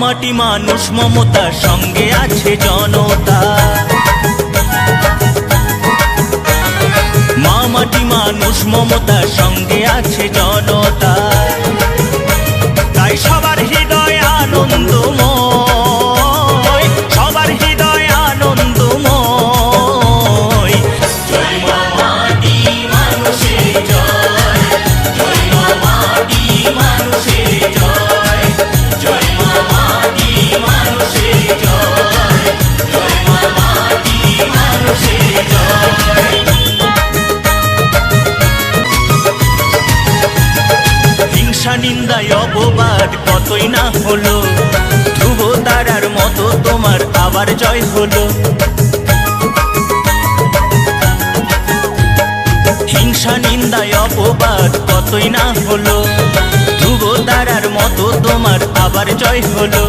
মাটি মানুষ মমতার সঙ্গে আছে জনতা। মা মাটি মানুষ মমতার সঙ্গে আছে জনতা। তাই সবার হৃদয় আনন্দময়, সবার হৃদয় আনন্দময়। জয় মা মাটি মানুষের জয়, জয় মা মাটি মানুষের জয়, জয় মা মাটি মানুষের জয়, জয় মা মাটি মানুষের জয়। হিংসা নিন্দায় অপবাদ কতই না হলো, ধ্রুব তারার মতো তোমার আবার জয় হলো। হিংসা নিন্দায় অপবাদ কতই না হলো, ধ্রুব তারার মতো তোমার আবার জয় হলো।